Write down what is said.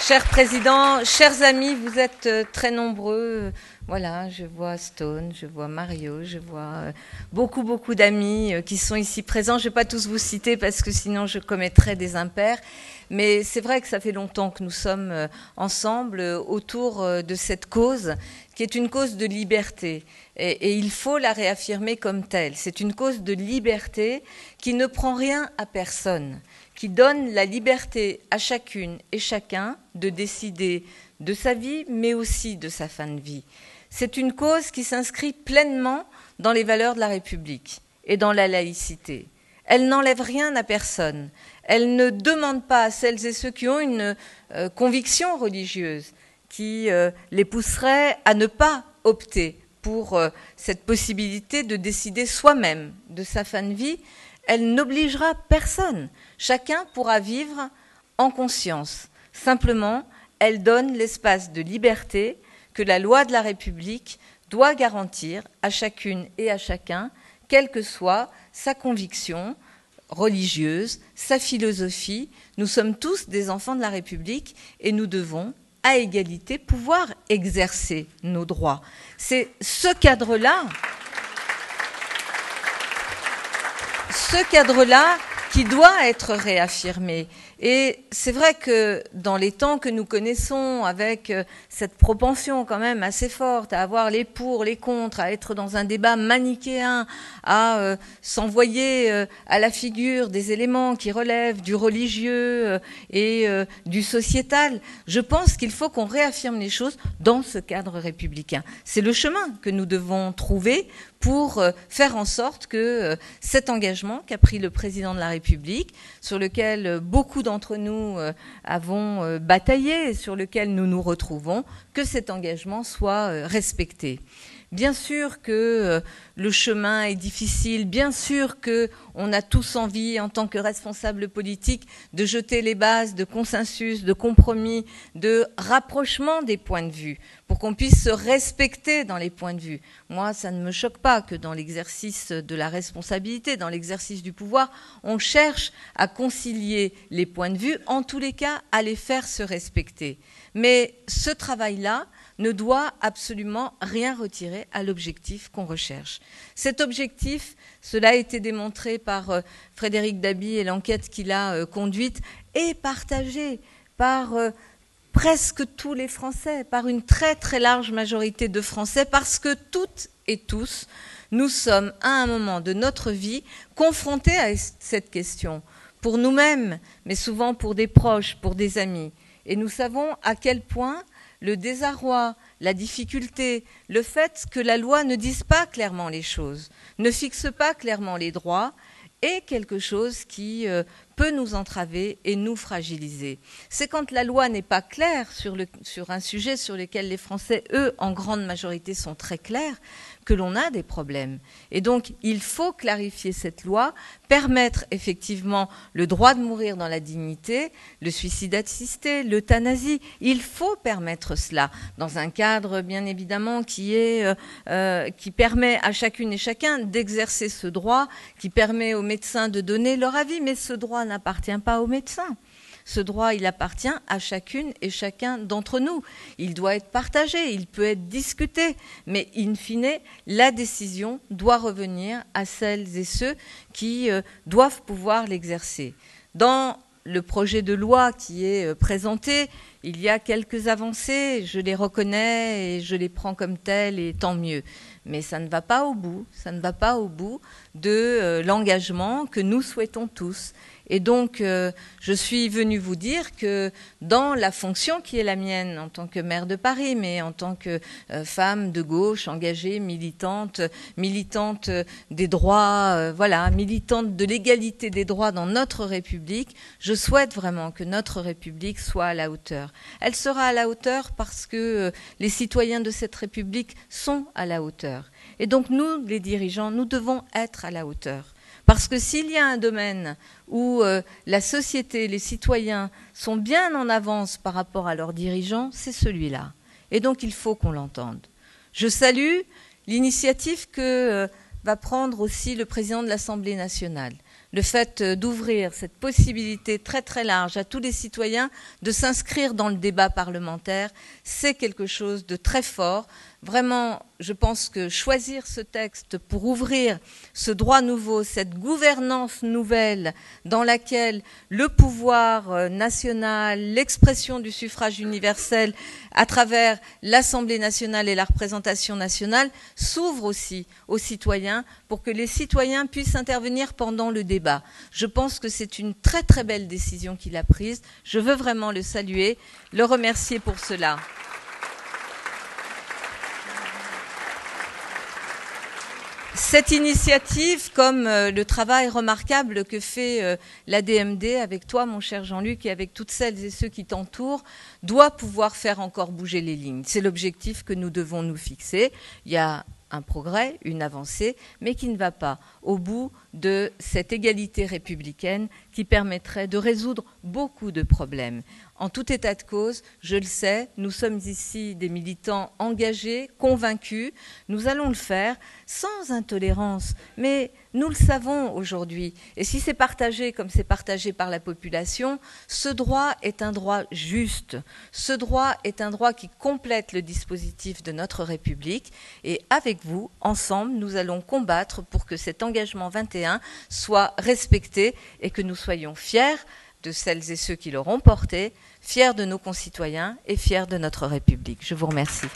Cher Président, chers amis, vous êtes très nombreux. Voilà, je vois Stone, je vois Mario, je vois beaucoup d'amis qui sont ici présents. Je ne vais pas tous vous citer parce que sinon je commettrais des impairs. Mais c'est vrai que ça fait longtemps que nous sommes ensemble autour de cette cause qui est une cause de liberté. Et il faut la réaffirmer comme telle. C'est une cause de liberté qui ne prend rien à personne, qui donne la liberté à chacune et chacun de décider de sa vie, mais aussi de sa fin de vie. C'est une cause qui s'inscrit pleinement dans les valeurs de la République et dans la laïcité. Elle n'enlève rien à personne. Elle ne demande pas à celles et ceux qui ont une conviction religieuse qui les pousserait à ne pas opter pour cette possibilité de décider soi-même de sa fin de vie. Elle n'obligera personne. Chacun pourra vivre en conscience. Simplement, elle donne l'espace de liberté que la loi de la République doit garantir à chacune et à chacun, quelle que soit sa conviction religieuse, sa philosophie. Nous sommes tous des enfants de la République et nous devons, à égalité, pouvoir exercer nos droits. C'est ce cadre-là qui doit être réaffirmé. Et c'est vrai que dans les temps que nous connaissons, avec cette propension quand même assez forte à avoir les pour, les contre, à être dans un débat manichéen, à s'envoyer à la figure des éléments qui relèvent du religieux et du sociétal, je pense qu'il faut qu'on réaffirme les choses dans ce cadre républicain. C'est le chemin que nous devons trouver pour faire en sorte que cet engagement qu'a pris le président de la République, sur lequel beaucoup d'entre nous avons bataillé, sur lequel nous nous retrouvons, que cet engagement soit respecté. Bien sûr que le chemin est difficile, bien sûr qu'on a tous envie, en tant que responsables politiques, de jeter les bases de consensus, de compromis, de rapprochement des points de vue, pour qu'on puisse se respecter dans les points de vue. Moi, ça ne me choque pas que dans l'exercice de la responsabilité, dans l'exercice du pouvoir, on cherche à concilier les points de vue, en tous les cas, à les faire se respecter. Mais ce travail-là ne doit absolument rien retirer à l'objectif qu'on recherche. Cet objectif, cela a été démontré par Frédéric Dabi et l'enquête qu'il a conduite, est partagé par presque tous les Français, par une très très large majorité de Français, parce que toutes et tous, nous sommes à un moment de notre vie confrontés à cette question, pour nous-mêmes, mais souvent pour des proches, pour des amis. Et nous savons à quel point le désarroi, la difficulté, le fait que la loi ne dise pas clairement les choses, ne fixe pas clairement les droits, est quelque chose qui peut nous entraver et nous fragiliser. C'est quand la loi n'est pas claire sur un sujet sur lequel les Français, eux, en grande majorité, sont très clairs, que l'on a des problèmes. Et donc, il faut clarifier cette loi, permettre effectivement le droit de mourir dans la dignité, le suicide assisté, l'euthanasie. Il faut permettre cela dans un cadre, bien évidemment, qui permet à chacune et chacun d'exercer ce droit, qui permet aux médecins de donner leur avis, mais ce droit n'appartient pas aux médecins. Ce droit, il appartient à chacune et chacun d'entre nous. Il doit être partagé, il peut être discuté, mais in fine, la décision doit revenir à celles et ceux qui doivent pouvoir l'exercer. Dans le projet de loi qui est présenté, il y a quelques avancées, je les reconnais et je les prends comme telles et tant mieux. Mais ça ne va pas au bout, de l'engagement que nous souhaitons tous. Et donc, je suis venue vous dire que dans la fonction qui est la mienne en tant que maire de Paris, mais en tant que femme de gauche, engagée, militante des droits, militante de l'égalité des droits dans notre République, je souhaite vraiment que notre République soit à la hauteur. Elle sera à la hauteur parce que les citoyens de cette République sont à la hauteur. Et donc, nous, les dirigeants, nous devons être à la hauteur. Parce que s'il y a un domaine où la société, les citoyens sont bien en avance par rapport à leurs dirigeants, c'est celui-là. Et donc il faut qu'on l'entende. Je salue l'initiative que va prendre aussi le président de l'Assemblée nationale. le fait d'ouvrir cette possibilité très très large à tous les citoyens de s'inscrire dans le débat parlementaire, c'est quelque chose de très fort. Vraiment, je pense que choisir ce texte pour ouvrir ce droit nouveau, cette gouvernance nouvelle dans laquelle le pouvoir national, l'expression du suffrage universel à travers l'Assemblée nationale et la représentation nationale s'ouvre aussi aux citoyens pour que les citoyens puissent intervenir pendant le débat. Je pense que c'est une très très belle décision qu'il a prise. Je veux vraiment le saluer, le remercier pour cela. Cette initiative, comme le travail remarquable que fait l'ADMD avec toi, mon cher Jean-Luc, et avec toutes celles et ceux qui t'entourent, doit pouvoir faire encore bouger les lignes. C'est l'objectif que nous devons nous fixer. Il y a un progrès, une avancée, mais qui ne va pas au bout de cette égalité républicaine qui permettrait de résoudre beaucoup de problèmes. En tout état de cause, je le sais, nous sommes ici des militants engagés, convaincus. Nous allons le faire sans intolérance, mais nous le savons aujourd'hui. Et si c'est partagé comme c'est partagé par la population, ce droit est un droit juste. Ce droit est un droit qui complète le dispositif de notre République. Et avec vous, ensemble, nous allons combattre pour que cet engagement 21 soit respecté et que nous soyons fiers de celles et ceux qui l'auront porté, fiers de nos concitoyens et fiers de notre République. Je vous remercie.